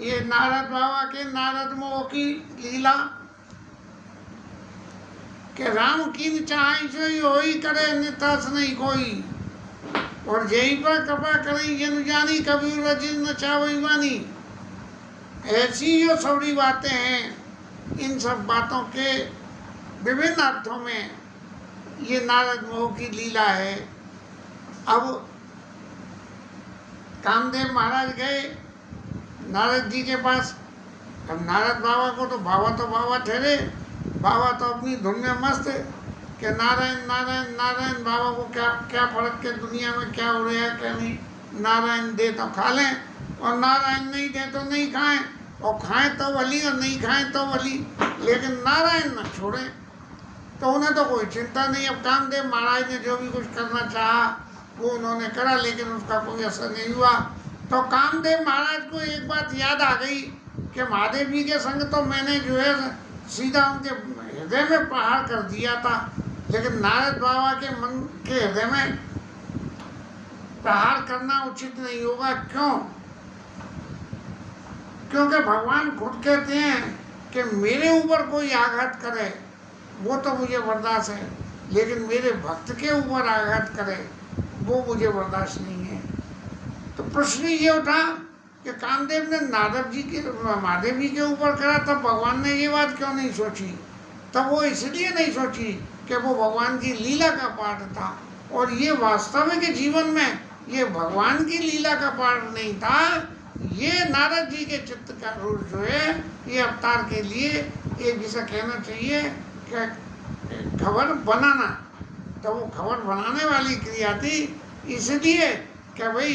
ये नारद बाबा के नारद मोह की लीला कि राम कीन चाहे सोई होई करे नितास नहीं कोई, और यही पर कृपा करें जन जानी कबीर वजिर न चावई वानी। ऐसी जो सौड़ी बातें हैं, इन सब बातों के विभिन्न अर्थों में ये नारद मोह की लीला है। अब कामदेव महाराज गए नारद जी के पास। अब नारद बाबा को तो बाबा ठहरे, बाबा तो अपनी धुन में मस्त है कि नारायण नारायण नारायण। बाबा को क्या क्या फर्क के दुनिया में क्या हो रहा है क्या नहीं। नारायण दे तो खा लें और नारायण नहीं दे तो नहीं खाएं, और खाएं तो भली और नहीं खाएं तो भली, लेकिन नारायण न छोड़ें। तो उन्हें तो कोई चिंता नहीं। अब कामदेव महाराज ने जो भी कुछ करना चाहा वो उन्होंने करा, लेकिन उसका कोई असर नहीं हुआ। तो कामदेव महाराज को एक बात याद आ गई कि महादेव जी के संग तो मैंने जो है सीधा उनके हृदय में प्रहार कर दिया था, लेकिन नारद बाबा के मन के हृदय में प्रहार करना उचित नहीं होगा। क्यों? क्योंकि भगवान खुद कहते हैं कि मेरे ऊपर कोई आघात करे वो तो मुझे बर्दाश्त है, लेकिन मेरे भक्त के ऊपर आघात करे वो मुझे बर्दाश्त नहीं है। तो प्रश्न ये उठा कि कामदेव ने महादेव जी के ऊपर करा, तब भगवान ने ये बात क्यों नहीं सोची? तब वो इसलिए नहीं सोची कि वो भगवान की लीला का पार्ट था, और ये वास्तविक जीवन में ये भगवान की लीला का पार्ट नहीं था। ये नारद जी के चित्त का रूप जो है ये अवतार के लिए एक जिसे कहना चाहिए कि खबर बनाना, तो वो खबर बनाने वाली क्रिया थी। इसलिए कि भाई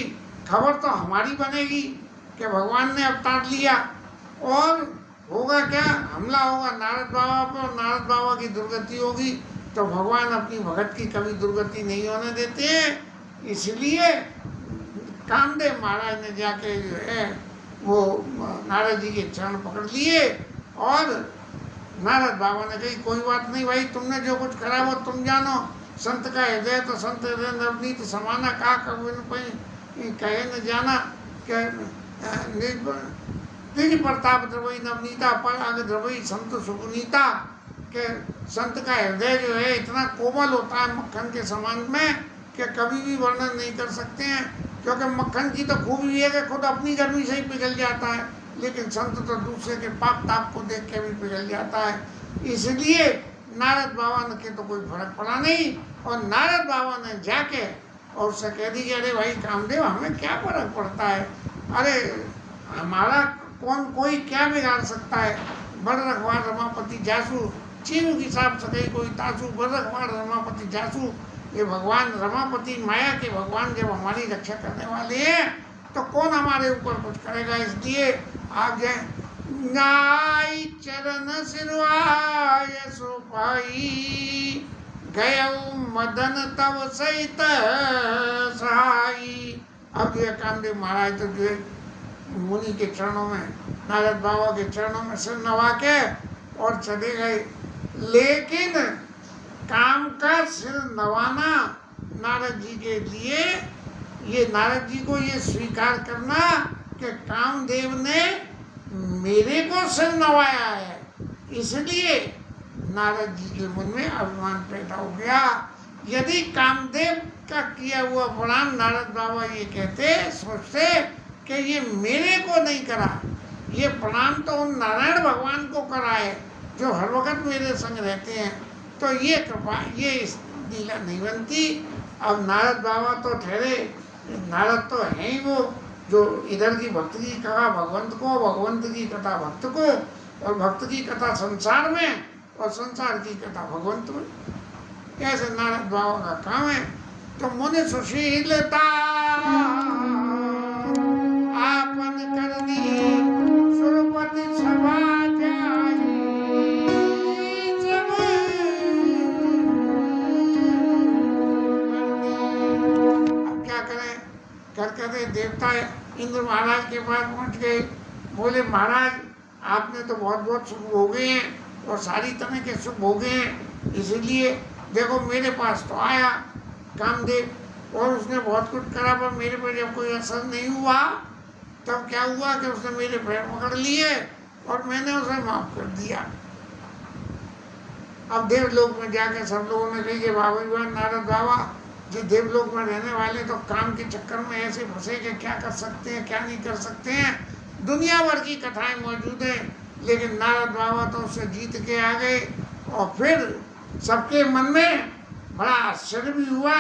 खबर तो हमारी बनेगी कि भगवान ने अवतार लिया, और होगा क्या, हमला होगा नारद बाबा पर, नारद बाबा की दुर्गति होगी। तो भगवान अपनी भगत की कभी दुर्गति नहीं होने देते हैं। इसलिए कामदेव महाराज ने जाके जो है वो नारद जी के चरण पकड़ लिए, और नारद बाबा ने कही कोई बात नहीं भाई, तुमने जो कुछ करा वो तुम जानो। संत का हृदय तो संत हृदय नवनीत समाना, का कभी कहे न जाना निज प्रताप द्रवई नवनीता पर आगे द्रवई संत सुगुनीता। के संत का हृदय जो है इतना कोमल होता है मक्खन के समान में कि कभी भी वर्णन नहीं कर सकते हैं। क्योंकि मक्खन की तो खूबी है कि खुद अपनी गर्मी से ही पिघल जाता है, लेकिन संत तो दूसरे के पाप ताप को देख के भी पिघल जाता है। इसलिए नारद बाबा के तो कोई फर्क पड़ा नहीं, और नारद बाबा ने जाके और उससे कह दीजिए अरे भाई कामदेव हमें क्या फर्क पड़ता है, अरे हमारा कोई क्या बिगाड़ सकता है। बड़ रखवार रमापति जासू, चीनू की साफ सगाई कोई तासू, बड़ रखवार रमापति जासू। ये भगवान रमापति माया के भगवान जब हमारी रक्षा करने वाले हैं तो कौन हमारे ऊपर कुछ करेगा। इसलिए आप जाए नाई चरण सिरवाय सुपाई, गय मदन तब सहित सहाई। अब जो है कामदेव महाराज तो जो है मुनि के चरणों में, नारद बाबा के चरणों में सिर नवा के और चले गए। लेकिन काम का सिर नवाना नारद जी के लिए, ये नारद जी को ये स्वीकार करना कि कामदेव ने मेरे को सिर नवाया है, इसलिए नारद जी के मन में अभिमान पैदा हो गया। यदि कामदेव का किया हुआ प्रणाम नारद बाबा ये कहते सोचते कि ये मेरे को नहीं करा, ये प्रणाम तो उन नारायण भगवान को करा है जो हर वक्त मेरे संग रहते हैं, तो ये कृपा ये लीला नहीं बनती। अब नारद बाबा तो ठहरे, नारद तो हैं ही वो जो इधर की भक्त की कथा भगवंत को, भगवंत की कथा भक्त को, और भक्त की कथा संसार में, और संसार की कथा भगवंत में। ऐसे नारद बाबा का काम है। तो मुनि सुशीलता आपन करनी, सुरपति सभा जाई, अब क्या करें, करके देवता इंद्र महाराज के पास पहुंच गए। बोले महाराज आपने तो बहुत बहुत सुख भोगे हैं और सारी तरह के सुख भोगे हैं, इसीलिए देखो मेरे पास तो आया कामदेव और उसने बहुत कुछ करा, पर मेरे पर जब कोई असर नहीं हुआ तब क्या हुआ कि उसने मेरे पैर पकड़ लिए और मैंने उसे माफ कर दिया। अब देवलोक में जाके सब लोगों ने कही कि बाबा जी नारद बाबा जी देवलोक में रहने वाले तो काम के चक्कर में ऐसे फंसे कि क्या कर सकते हैं क्या नहीं कर सकते हैं, दुनिया भर की कथाएं मौजूद हैं, लेकिन नारद बाबा तो उससे जीत के आ गए। और फिर सबके मन में बड़ा आश्चर्य भी हुआ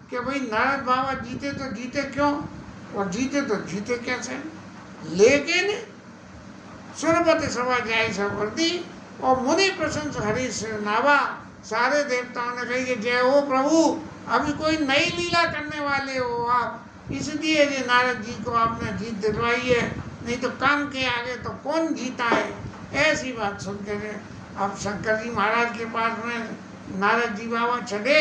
कि भाई नारद बाबा जीते तो जीते क्यों और जीते तो जीते कैसे। लेकिन सुरपति सभा जाय सवर्दी और मुनि प्रशंस हरीश नावा, सारे देवताओं ने कही कि जय हो प्रभु, अभी कोई नई लीला करने वाले हो आप, इसलिए ये नारद जी को आपने जीत दिलवाई है, नहीं तो काम के आगे तो कौन जीता है। ऐसी बात सुन के अब शंकर जी महाराज के पास में नारद जी बाबा चढ़े,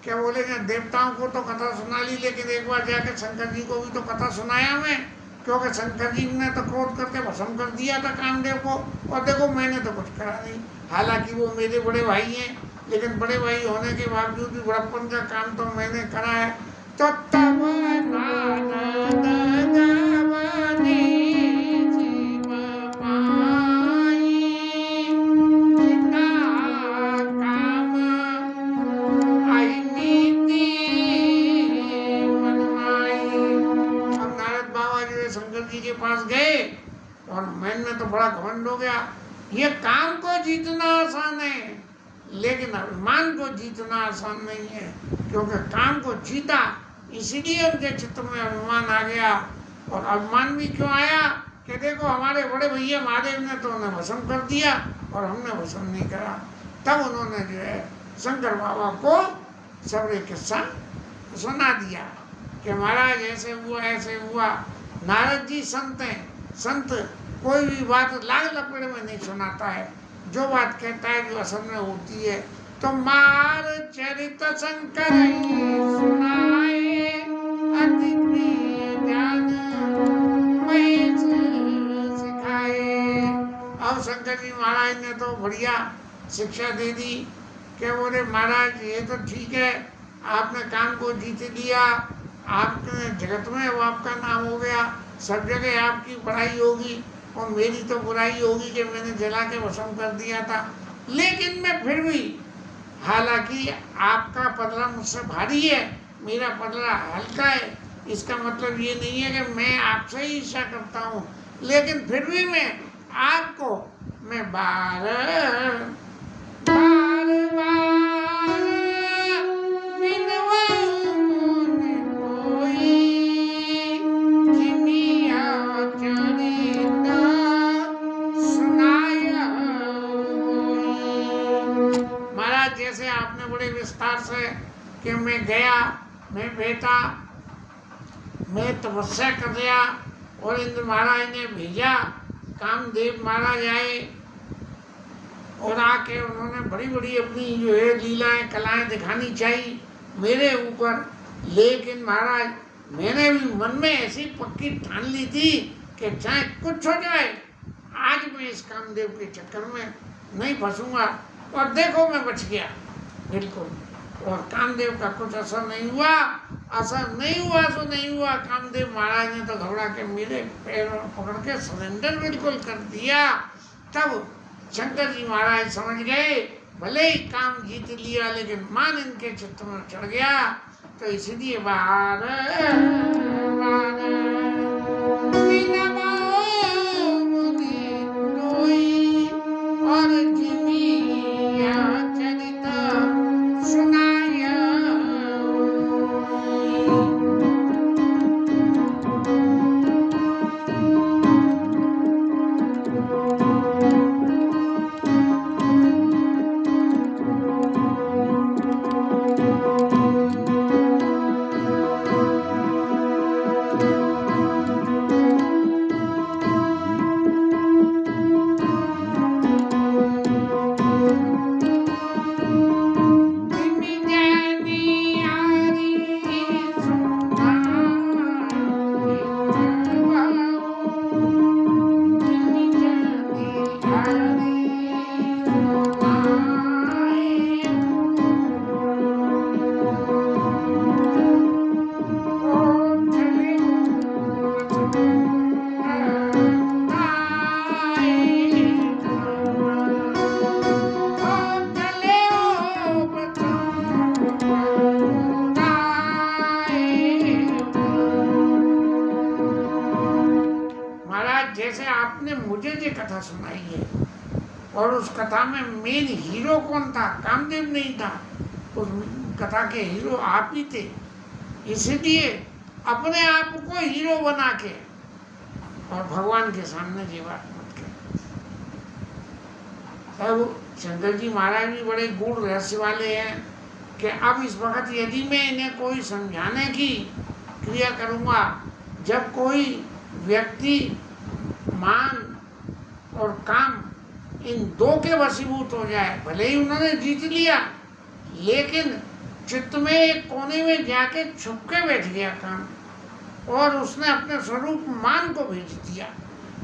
क्या बोले कि देवताओं को तो कथा सुना ली, लेकिन एक बार जाके शंकर जी को भी तो कथा सुनाया मैं, क्योंकि शंकर जी ने तो क्रोध करके भस्म कर दिया था कामदेव को, और देखो मैंने तो कुछ करा नहीं। हालांकि वो मेरे बड़े भाई हैं, लेकिन बड़े भाई होने के बावजूद भी बड़प्पन का काम तो मैंने करा है। तो तब शंकर जी के पास गए और मन में तो बड़ा घमंड हो गया, ये काम को जीतना आसान है लेकिन अभिमान को जीतना आसान नहीं है, क्योंकि काम को जीता इसीलिए उनके चित्त में अभिमान आ गया। और अभिमान भी क्यों आया कि देखो हमारे बड़े भैया महादेव ने तो उन्हें भस्म कर दिया और हमने भस्म नहीं करा। तब उन्होंने जो है शंकर बाबा को सब एक किस्सा सुना दिया कि महाराज ऐसे हुआ। नारद जी संत हैं, संत कोई भी बात लाग लपेट में नहीं सुनाता है, जो बात कहता है जो असल में होती है। तो मार चरित शंकर सुनाए अति प्रिय ज्ञान महेश सिखाए। अब शंकर जी महाराज ने तो बढ़िया शिक्षा दे दी कि बोले महाराज ये तो ठीक है, आपने काम को जीत लिया, आपके जगत में वो आपका नाम हो गया, सब जगह आपकी बड़ाई होगी और मेरी तो बुराई होगी कि मैंने जला के भस्म कर दिया था। लेकिन मैं फिर भी, हालांकि आपका पदला मुझसे भारी है, मेरा पदला हल्का है, इसका मतलब ये नहीं है कि मैं आपसे ही ईर्ष्या करता हूँ, लेकिन फिर भी मैं आपको बार जैसे आपने बड़े विस्तार से कि मैं गया, मैं बैठा, मैं तपस्या कर लिया और इंद्र महाराज ने भेजा, कामदेव महाराज आए और आके उन्होंने बड़ी बड़ी अपनी जो है लीलाएं कलाएं दिखानी चाहिए मेरे ऊपर। लेकिन महाराज मैंने भी मन में ऐसी पक्की ठान ली थी कि चाहे कुछ हो जाए, आज मैं इस कामदेव के चक्कर में नहीं फंसूंगा। और देखो मैं बच गया बिल्कुल, और कामदेव का कुछ असर नहीं हुआ। सो नहीं हुआ। कामदेव महाराज ने तो घबरा के मेरे पैर पकड़ के सरेंडर बिल्कुल कर दिया। तब शंकर जी महाराज समझ गए, भले ही काम जीत लिया लेकिन मान इनके चित्त में चढ़ गया, तो इसलिए और जिमिया चरित सुनाया। जैसे आपने मुझे जो कथा सुनाई है, और उस कथा में मेन हीरो कौन था? कामदेव नहीं था, उस कथा के हीरो आप ही थे। इसलिए अपने आप को हीरो बना के और भगवान के सामने ये बात मत करें। अब शंकर जी महाराज भी बड़े गूढ़ रहस्य वाले हैं कि अब इस वक्त यदि मैं इन्हें कोई समझाने की क्रिया करूँगा, जब कोई व्यक्ति मान और काम इन दो के वशीभूत हो जाए, भले ही उन्होंने जीत लिया, लेकिन चित्त में एक कोने में जाके छुप के बैठ गया काम, और उसने अपने स्वरूप मान को भेज दिया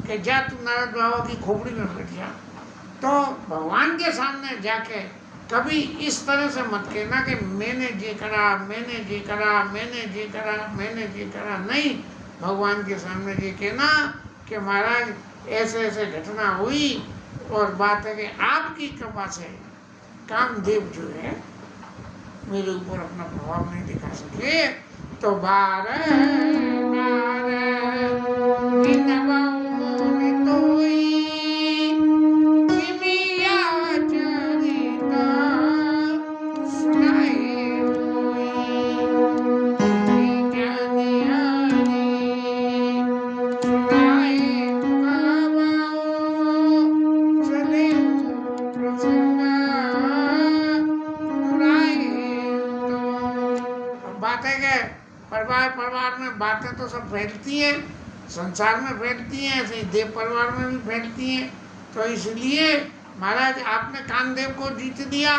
कि जा तू नारद बाबा की खोपड़ी में बैठ जा। तो भगवान के सामने जाके कभी इस तरह से मत कहना कि मैंने ये करा, मैंने ये करा, मैंने ये करा, मैंने ये करा। नहीं, भगवान के सामने ये कहना कि महाराज ऐसे ऐसे घटना हुई, और बात है कि आपकी कृपा से कामदेव जो है मेरे ऊपर अपना प्रभाव नहीं दिखा सके। तो बारह परिवार में बातें तो सब फैलती हैं, संसार में फैलती हैं, ऐसे ही देव परिवार में भी फैलती हैं। तो इसलिए महाराज आपने कामदेव को जीत दिया,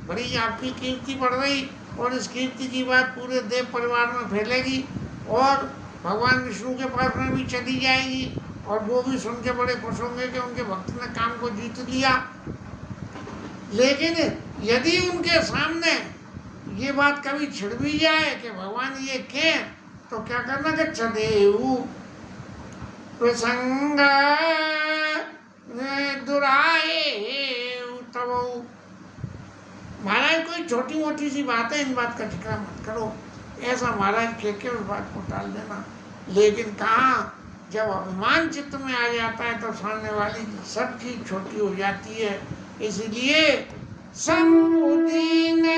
बड़ी आपकी कीर्ति बढ़ गई, और इस कीर्ति की बात पूरे देव परिवार में फैलेगी और भगवान विष्णु के पास में भी चली जाएगी, और वो भी सुन के बड़े खुश होंगे कि उनके भक्त ने काम को जीत लिया। लेकिन यदि उनके सामने ये बात कभी छिड़ भी जाए कि भगवान ये के, तो क्या करना कि चदेऊ प्रसंग दुराए तबऊ। महाराज कोई छोटी मोटी सी बात है, इन बात का जिक्र मत करो, ऐसा महाराज कह के उस बात को टाल देना। लेकिन कहाँ, जब अभिमान चित्त में आ जाता है तो सामने वाली सब चीज छोटी हो जाती है। इसलिए समुदीन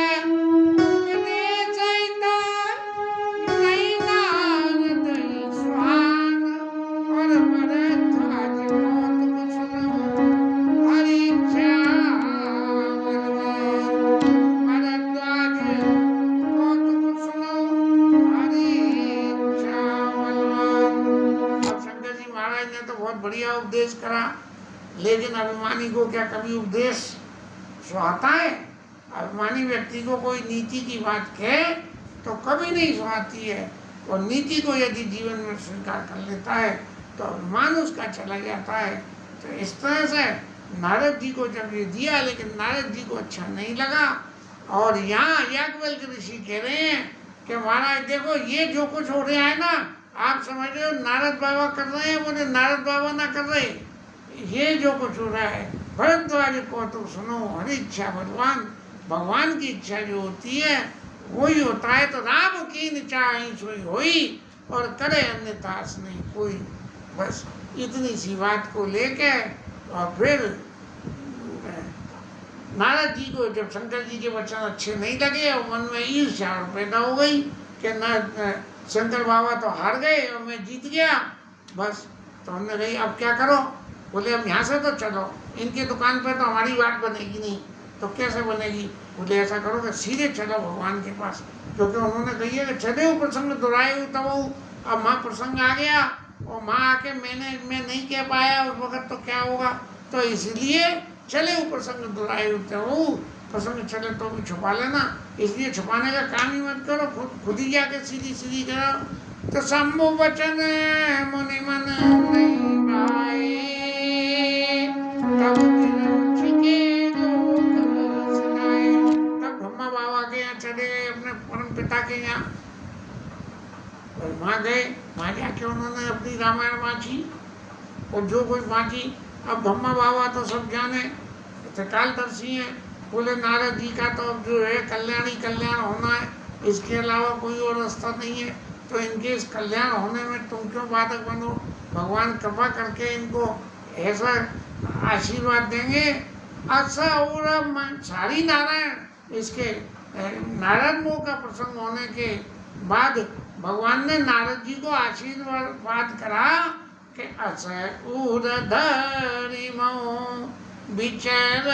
बढ़िया उपदेश करा, लेकिन अभिमानी को क्या कभी उपदेश सुहाता है? अभिमानी व्यक्ति को कोई नीति की बात कहे तो कभी नहीं सुहाती है, और नीति को यदि जीवन में स्वीकार कर लेता है तो अभिमान उसका चला जाता है। तो इस तरह से नारद जी को जब ये दिया, लेकिन नारद जी को अच्छा नहीं लगा, और यहाँ याज्ञवल्क्य ऋषि कह रहे हैं कि महाराज देखो ये जो कुछ हो रहा है ना, आप समझ रहे हो नारद बाबा कर रहे हैं, बोले नारद बाबा ना कर रहे, ये जो कुछ हो रहा है भरद्वाज को तो सुनो, हरि इच्छा भगवान, भगवान की इच्छा जो होती है वही होता है। तो राम की इच्छा सोई होई, और करे अन्यथास नहीं कोई। बस इतनी सी बात को लेके और फिर नारद जी को जब शंकर जी के वचन अच्छे नहीं लगे और मन में ईर्ष्या पैदा हो गई कि न शंकर बाबा तो हार गए और मैं जीत गया, बस। तो हमने कही अब क्या करो? बोले अब यहाँ से तो चलो, इनकी दुकान पे तो हमारी बात बनेगी नहीं। तो कैसे बनेगी? बोले ऐसा करो कि सीधे चलो भगवान के पास, क्योंकि उन्होंने कही है कि चले प्रसंग दोहराए तब। अब माँ प्रसंग आ गया और माँ आके मैं नहीं कह पाया उस वक्त, तो क्या होगा? तो इसलिए चले प्रसंग दोहराए तब, प्रसंग चले तो भी छुपा लेना। इसलिए छुपाने का काम ही मत करो, खुद ही जाके सीधी सीधी करो। तो शंभु वचन मुनि मन नहीं भाए, तब ब्रह्मा बाबा के यहाँ चले गए, अपने परम पिता के यहाँ, और वहाँ गए। वहाँ जाके उन्होंने अपनी रामायण बाँची और जो कुछ बाँची। अब ब्रह्मा बाबा तो सब जाने, त्रिकालदर्शी हैं। बोले नारद जी का तो अब जो है कल्याण ही कल्याण होना है, इसके अलावा कोई और रास्ता नहीं है। तो इनके इस कल्याण होने में तुम क्यों बाधक बनो? भगवान कृपा करके इनको ऐसा आशीर्वाद देंगे। अच्छा, और सारी नारायण इसके नारद मुख का प्रसंग होने के बाद भगवान ने नारद जी को आशीर्वाद करा कि अस उधरी विचर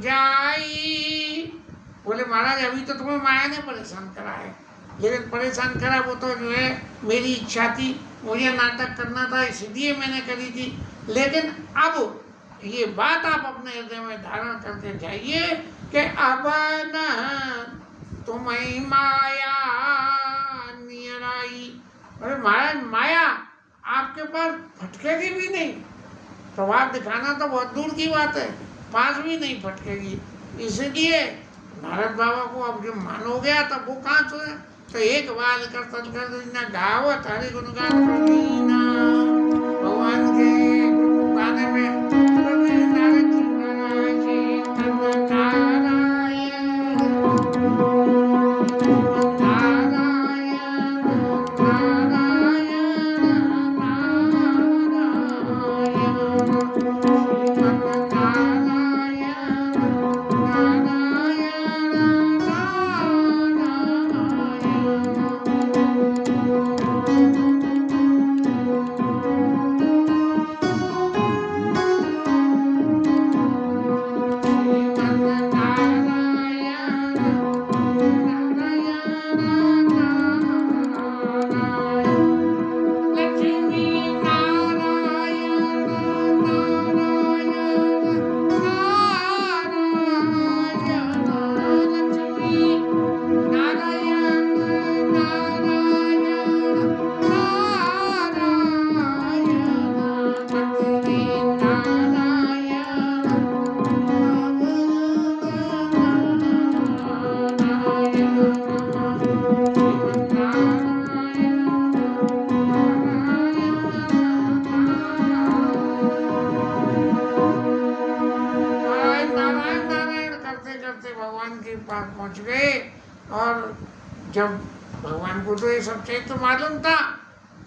जाई। बोले महाराज अभी तो तुम्हें माया ने परेशान करा है, लेकिन परेशान करा वो तो जो है मेरी इच्छा थी, मुझे नाटक करना था इसलिए मैंने करी थी। लेकिन अब ये बात आप अपने हृदय में धारण करके जाइए कि अब न तुम्हें माया नियराई। अरे महाराज माया आपके पास फटकेगी भी नहीं, प्रभाव दिखाना तो बहुत दूर की बात है, पास भी नहीं फटकेगी। इसलिए नारद बाबा को अब जब मान हो गया तब वो कहाँ सोए, तो एक बार कर तत्कर गावत हरि गुणगान प्रवीणा। भगवान के गाने में नारद जी महाराज पहुंच गए। और जब भगवान को तो ये सब चैत्र मालूम था,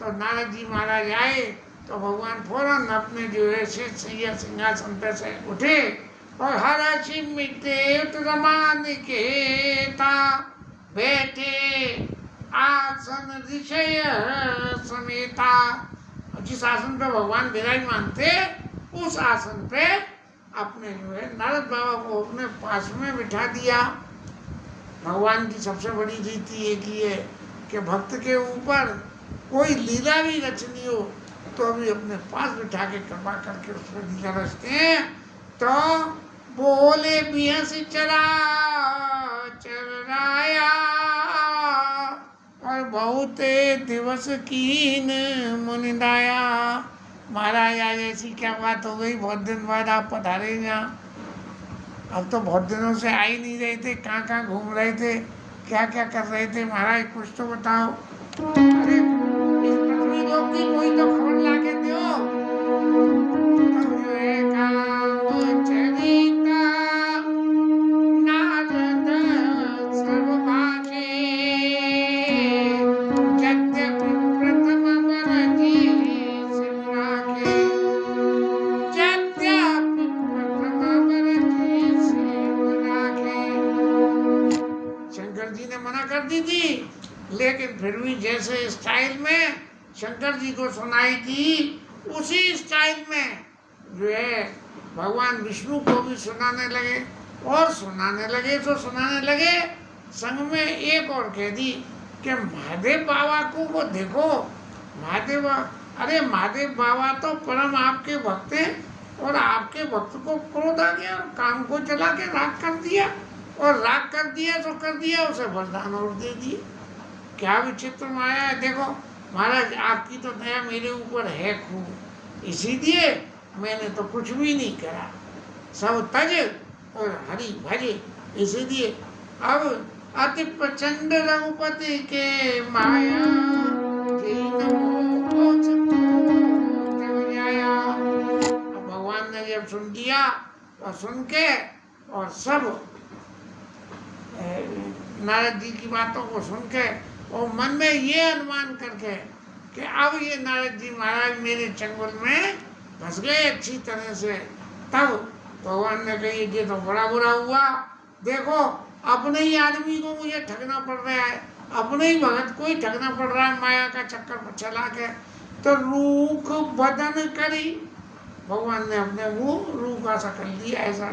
तो नारद जी महाराज आए तो भगवान फौरन अपने जो है सिंहासन पे से उठे और हर मिटे रमान के था बैठे आसन ऋषय समेता। जिस आसन पे भगवान विराजमान थे उस आसन पे अपने जो है नारद बाबा को अपने पास में बिठा दिया। भगवान की सबसे बड़ी रीति एक ही है कि भक्त के ऊपर कोई लीला भी रचनी हो तो अभी अपने पास बिठा के कृपा करके उस पर लीला रचते हैं। तो बोले बिहस चला चराया और बहुते दिवस कीन मुनिदाया। महाराज आज ऐसी क्या बात हो गई, बहुत दिन बाद आप पधारे यहाँ। अब तो बहुत दिनों से आ ही नहीं रहे थे, कहाँ कहाँ घूम रहे थे, क्या क्या कर रहे थे महाराज, कुछ तो बताओ। अरे इस पृथ्वी लोक की कोई तो खबर ला के दो। तब जो है काम चरिता नारद सर्वभाषे यद्यपि प्रथम वरजी सिमराके यद्यपि प्रथम वरजी सिमराके। शंकर जी ने मना कर दी थी, लेकिन फिर भी जैसे स्टाइल में शंकर जी को सुनाई थी उसी स्टाइल में जो है भगवान विष्णु को भी सुनाने लगे। और सुनाने लगे तो सुनाने लगे, संग में एक और कह दी कि महादेव बाबा को वो देखो। महादेव, अरे महादेव बाबा तो परम आपके भक्त हैं और आपके भक्त को क्रोध आ गया और काम को चला के राग कर दिया, और राग कर दिया तो कर दिया, उसे वरदान और दे दिए। क्या विचित्र माया है। देखो महाराज आपकी तो दया मेरे ऊपर है खूब, इसीलिए मैंने तो कुछ भी नहीं करा, सब तज और हरि भजे। इसीलिए अब अति प्रचंड रघुपति के माया अब भगवान ने जब सुन दिया और सुन के और सब नारद जी की बातों को सुन के और मन में ये अनुमान करके कि अब ये नारद जी महाराज मेरे चंगुल में फंस गए अच्छी तरह से। तब भगवान ने कही ये तो बड़ा बुरा हुआ, देखो अपने ही आदमी को मुझे ठगना पड़ रहा है, अपने ही भगत को ही ठगना पड़ रहा है माया का चक्कर पर चला के। तो रूख बदन करी, भगवान ने अपने मुंह रूखा सा कर लिया ऐसा।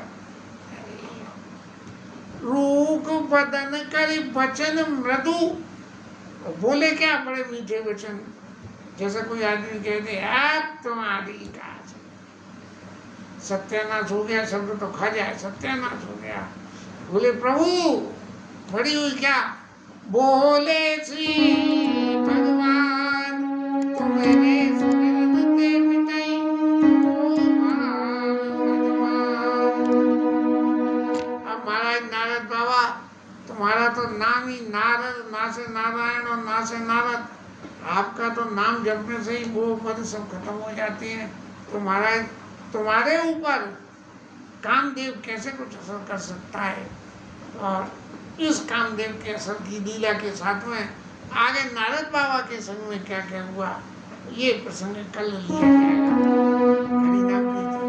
रूख बदन करी वचन मृदु, बोले क्या बड़े मीठे वचन, जैसे कोई आदमी कहते अब तुम्हारी काज सत्यानाश हो गया, शब्द तो खा जाए, सत्यानाश हो गया। बोले प्रभु बड़ी हुई क्या? बोले श्री भगवान तुम्हारे सुमिरन ते मिटाई अब महाराज नारद बाबा तुम्हारा तो नाम ही नारद, ना से नारायण और ना से नारद, आपका तो नाम जपने से ही वो पद सब खत्म हो जाती है। तो महाराज तुम्हारे ऊपर कामदेव कैसे कुछ असर कर सकता है? और इस कामदेव के असर की लीला के साथ में आगे नारद बाबा के संग में क्या क्या हुआ, ये प्रसंग कल लिया जाएगा। हरिनाम कीर्तन।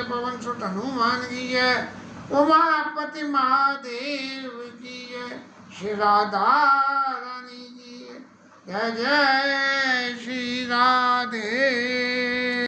पवन सुत हनुमान की जय, उमापति महादेव की जय, श्री राधा रानी की जय। जय जय श्री राधे।